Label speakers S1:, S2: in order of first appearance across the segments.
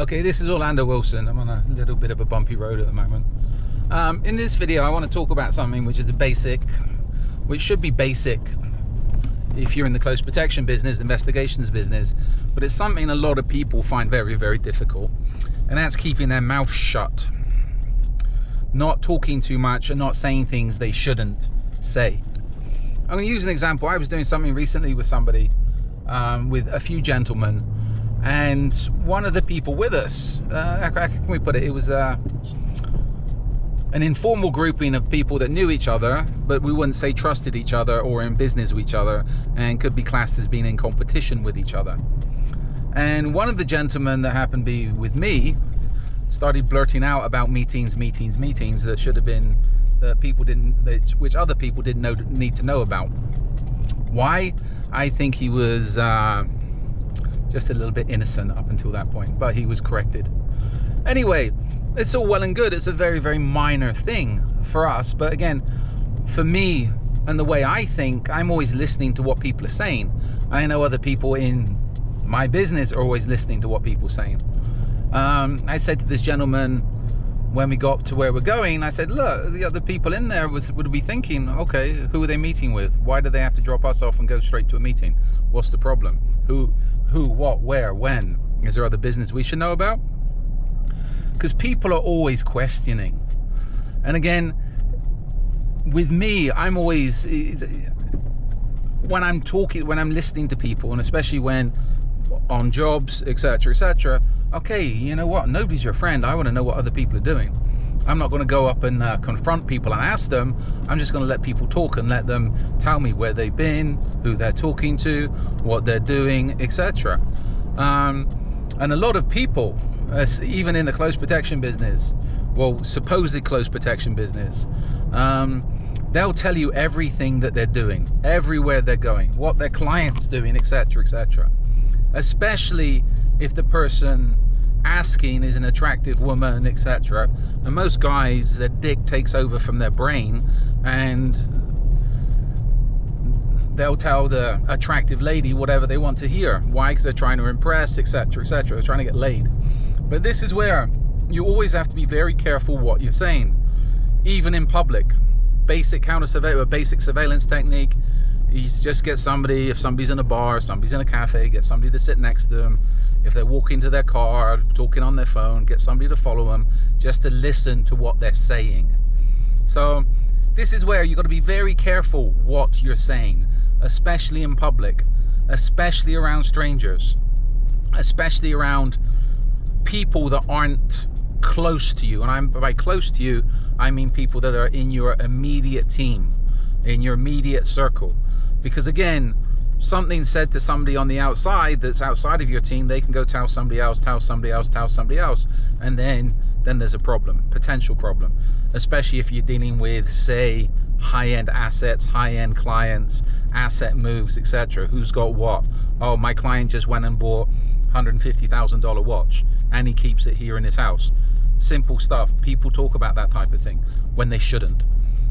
S1: Okay, this is Orlando Wilson. I'm on a little bit of a bumpy road at the moment. In this video, I want to talk about something which is which should be basic if you're in the close protection business, investigations business, but it's something a lot of people find very, very difficult, and that's keeping their mouth shut. Not talking too much and not saying things they shouldn't say. I'm going to use an example. I was doing something recently with somebody, with a few gentlemen, and one of the people with us, how can we put it? It was an informal grouping of people that knew each other, but we wouldn't say trusted each other or in business with each other, and could be classed as being in competition with each other. And one of the gentlemen that happened to be with me started blurting out about meetings that should have been, which other people didn't need to know about. Why? I think he was just a little bit innocent up until that point, but he was corrected. Anyway, it's all well and good. It's a very, very minor thing for us, but again, for me and the way I think, I'm always listening to what people are saying. I know other people in my business are always listening to what people are saying. I said to this gentleman when we got to where we're going, I said, look, the other people in there would be thinking, okay, who are they meeting with? Why do they have to drop us off and go straight to a meeting? What's the problem? Who, what, where, when? Is there other business we should know about? Because people are always questioning. And again, with me, I'm always, when I'm listening to people, and especially when on jobs, etc., okay, you know what, nobody's your friend. I want to know what other people are doing. I'm not going to go up and confront people and ask them. I'm just going to let people talk and let them tell me where they've been, who they're talking to, what they're doing, etc. And a lot of people, even in the close protection business, well, supposedly close protection business, they'll tell you everything that they're doing, everywhere they're going, what their client's doing, etc., etc. Especially if the person asking is an attractive woman, etc. And most guys, their dick takes over from their brain, and they'll tell the attractive lady whatever they want to hear. Why? Because they're trying to impress, etc., etc. They're trying to get laid. But this is where you always have to be very careful what you're saying, even in public. Basic counter surveillance, basic surveillance technique. You just get somebody, if somebody's in a bar, somebody's in a cafe, get somebody to sit next to them. If they're walking to their car, talking on their phone, get somebody to follow them, just to listen to what they're saying. So this is where you've got to be very careful what you're saying, especially in public, especially around strangers, especially around people that aren't close to you. And by close to you, I mean people that are in your immediate team, in your immediate circle. Because again, something said to somebody on the outside that's outside of your team, they can go tell somebody else, and then there's a problem, potential problem, especially if you're dealing with, say, high-end assets, high-end clients, asset moves, etc. Who's got what? Oh, my client just went and bought $150,000 watch and he keeps it here in his house. Simple stuff. People talk about that type of thing when they shouldn't.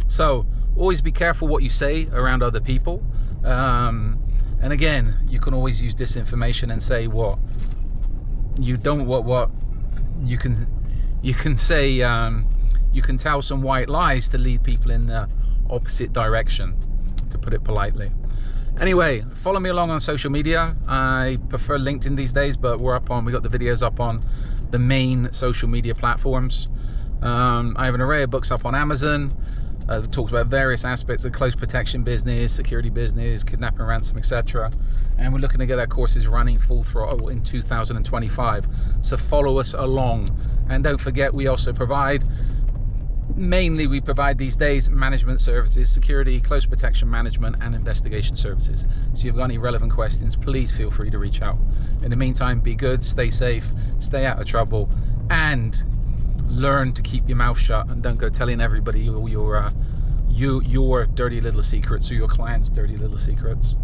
S1: So always be careful what you say around other people. And again, you can always use disinformation and say what you don't, you can say, you can tell some white lies to lead people in the opposite direction, to put it politely. Anyway, follow me along on social media. I prefer LinkedIn these days, but we got the videos up on the main social media platforms. I have an array of books up on Amazon. Talked about various aspects of close protection business, security business, kidnapping, ransom, etc. And we're looking to get our courses running full throttle in 2025. So follow us along. And don't forget, we also provide, mainly we provide these days, management services, security, close protection management, and investigation services. So if you've got any relevant questions, please feel free to reach out. In the meantime, be good, stay safe, stay out of trouble, and learn to keep your mouth shut, and don't go telling everybody your dirty little secrets or your clients' dirty little secrets.